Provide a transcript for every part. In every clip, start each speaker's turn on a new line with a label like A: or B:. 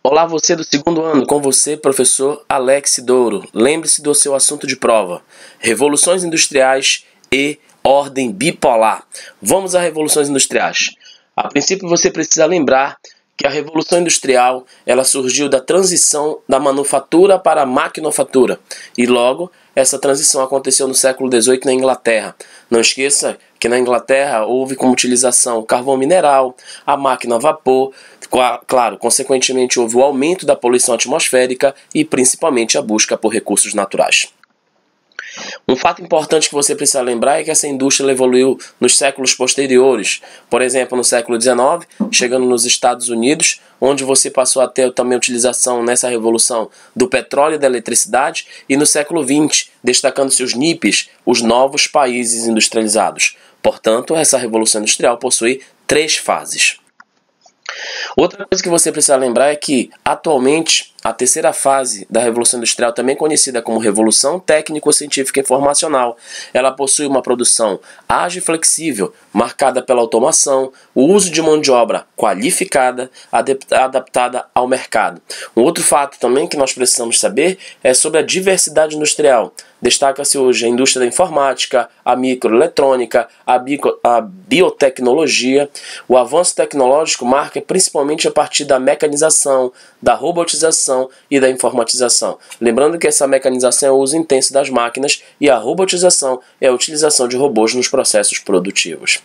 A: Olá, você do segundo ano, com você, professor Alex Douro. Lembre-se do seu assunto de prova: revoluções industriais e ordem bipolar. Vamos às revoluções industriais. A princípio, você precisa lembrar que a Revolução Industrial ela surgiu da transição da manufatura para a maquinofatura e logo essa transição aconteceu no século XVIII na Inglaterra. Não esqueça que na Inglaterra houve como utilização o carvão mineral, a máquina a vapor, claro, consequentemente houve o aumento da poluição atmosférica e principalmente a busca por recursos naturais. Um fato importante que você precisa lembrar é que essa indústria evoluiu nos séculos posteriores. Por exemplo, no século XIX, chegando nos Estados Unidos, onde você passou a ter também a utilização nessa revolução do petróleo e da eletricidade, e no século XX, destacando-se os NIPs, os novos países industrializados. Portanto, essa revolução industrial possui 3 fases. Outra coisa que você precisa lembrar é que, atualmente, a terceira fase da Revolução Industrial, também conhecida como Revolução Técnico-Científica Informacional, ela possui uma produção ágil e flexível, marcada pela automação, o uso de mão de obra qualificada, adaptada ao mercado. Um outro fato também que nós precisamos saber é sobre a diversidade industrial. Destaca-se hoje a indústria da informática, a microeletrônica, a biotecnologia. O avanço tecnológico marca principalmente a partir da mecanização, da robotização e da informatização. Lembrando que essa mecanização é o uso intenso das máquinas e a robotização é a utilização de robôs nos processos produtivos.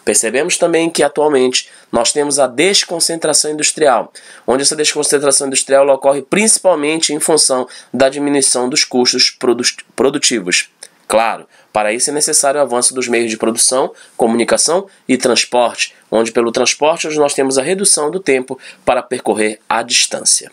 A: Percebemos também que atualmente nós temos a desconcentração industrial, onde essa desconcentração industrial ocorre principalmente em função da diminuição dos custos produtivos. Claro, para isso é necessário o avanço dos meios de produção, comunicação e transporte, onde pelo transporte hoje nós temos a redução do tempo para percorrer a distância.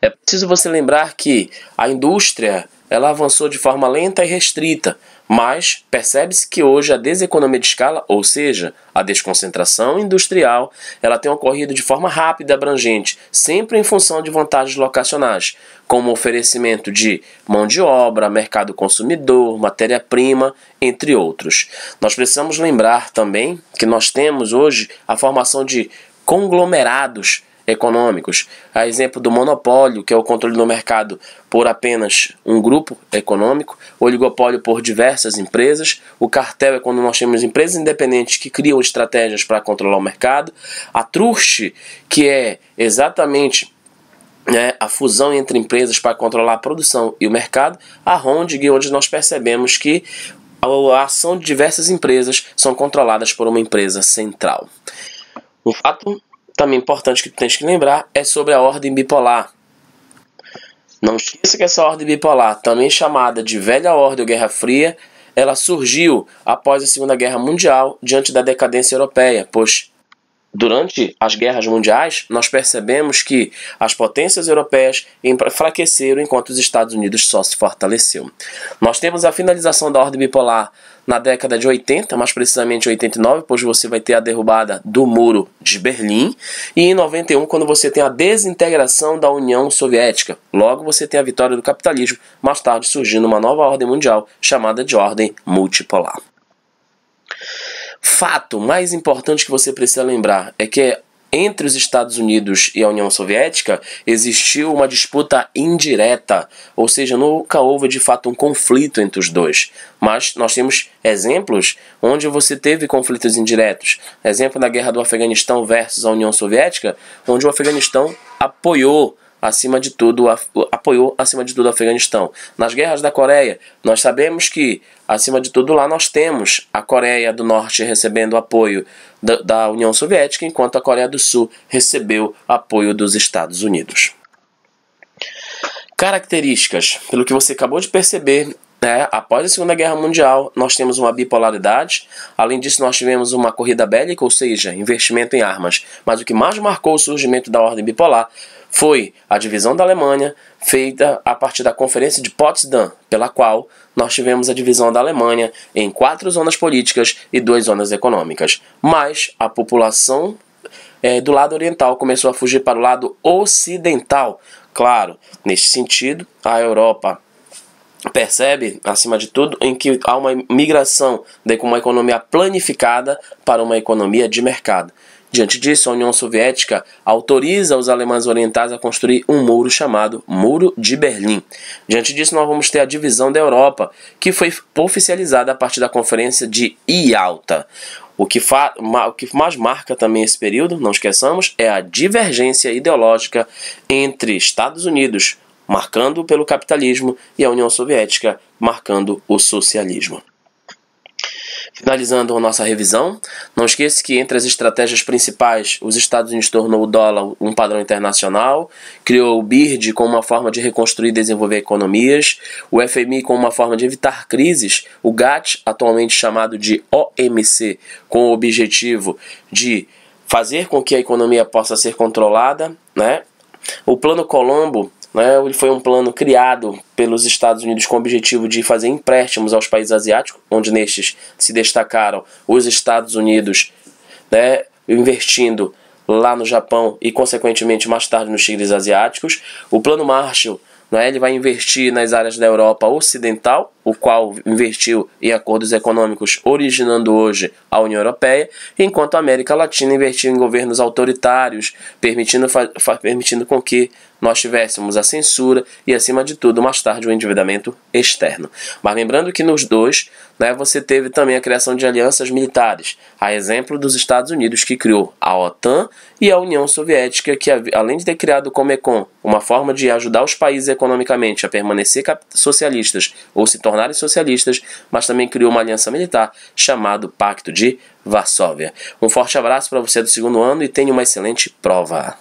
A: É preciso você lembrar que a indústria ela avançou de forma lenta e restrita, mas percebe-se que hoje a deseconomia de escala, ou seja, a desconcentração industrial, ela tem ocorrido de forma rápida e abrangente, sempre em função de vantagens locacionais, como o oferecimento de mão de obra, mercado consumidor, matéria-prima, entre outros. Nós precisamos lembrar também que nós temos hoje a formação de conglomerados econômicos, a exemplo do monopólio, que é o controle do mercado por apenas um grupo econômico, o oligopólio por diversas empresas, o cartel é quando nós temos empresas independentes que criam estratégias para controlar o mercado, a truste, que é exatamente a fusão entre empresas para controlar a produção e o mercado, a holding, onde nós percebemos que a ação de diversas empresas são controladas por uma empresa central. Um fato também importante que tu tens que lembrar é sobre a ordem bipolar. Não esqueça que essa ordem bipolar, também chamada de Velha Ordem ou Guerra Fria, ela surgiu após a Segunda Guerra Mundial diante da decadência europeia, pois durante as guerras mundiais nós percebemos que as potências europeias enfraqueceram enquanto os Estados Unidos só se fortaleceu. Nós temos a finalização da ordem bipolar na década de 80, mais precisamente 89, pois você vai ter a derrubada do Muro de Berlim, e em 91, quando você tem a desintegração da União Soviética. Logo você tem a vitória do capitalismo, mais tarde surgindo uma nova ordem mundial chamada de ordem multipolar. Fato mais importante que você precisa lembrar é que entre os Estados Unidos e a União Soviética existiu uma disputa indireta, ou seja, nunca houve de fato um conflito entre os dois. Mas nós temos exemplos onde você teve conflitos indiretos. Exemplo da guerra do Afeganistão versus a União Soviética, onde o Afeganistão apoiou acima de tudo o Afeganistão. Nas guerras da Coreia, nós sabemos que, acima de tudo, lá nós temos a Coreia do Norte recebendo apoio da União Soviética, enquanto a Coreia do Sul recebeu apoio dos Estados Unidos. Características, pelo que você acabou de perceber, após a Segunda Guerra Mundial, nós temos uma bipolaridade. Além disso, nós tivemos uma corrida bélica, ou seja, investimento em armas. Mas o que mais marcou o surgimento da ordem bipolar foi a divisão da Alemanha, feita a partir da Conferência de Potsdam, pela qual nós tivemos a divisão da Alemanha em 4 zonas políticas e 2 zonas econômicas. Mas a população do lado oriental começou a fugir para o lado ocidental. Claro, neste sentido, a Europa percebe, acima de tudo, em que há uma migração de uma economia planificada para uma economia de mercado. Diante disso, a União Soviética autoriza os alemães orientais a construir um muro chamado Muro de Berlim. Diante disso, nós vamos ter a divisão da Europa, que foi oficializada a partir da Conferência de Ialta. O que mais marca também esse período, não esqueçamos, é a divergência ideológica entre Estados Unidos, marcando pelo capitalismo, e a União Soviética, marcando o socialismo. Finalizando a nossa revisão, não esqueça que entre as estratégias principais, os Estados Unidos tornou o dólar um padrão internacional, criou o BIRD como uma forma de reconstruir e desenvolver economias, o FMI como uma forma de evitar crises, o GATT, atualmente chamado de OMC, com o objetivo de fazer com que a economia possa ser controlada, né? O Plano Colombo, ele foi um plano criado pelos Estados Unidos com o objetivo de fazer empréstimos aos países asiáticos, onde nestes se destacaram os Estados Unidos, investindo lá no Japão e, consequentemente, mais tarde nos tigres asiáticos. O Plano Marshall, ele vai investir nas áreas da Europa Ocidental, o qual investiu em acordos econômicos, originando hoje a União Europeia, enquanto a América Latina investiu em governos autoritários, permitindo com que nós tivéssemos a censura e, acima de tudo, mais tarde, o endividamento externo. Mas lembrando que nos dois, você teve também a criação de alianças militares, a exemplo dos Estados Unidos, que criou a OTAN, e a União Soviética, que além de ter criado o Comecon, uma forma de ajudar os países economicamente a permanecer socialistas ou se tornarem socialistas, mas também criou uma aliança militar chamada Pacto de Varsóvia. Um forte abraço para você do segundo ano e tenha uma excelente prova.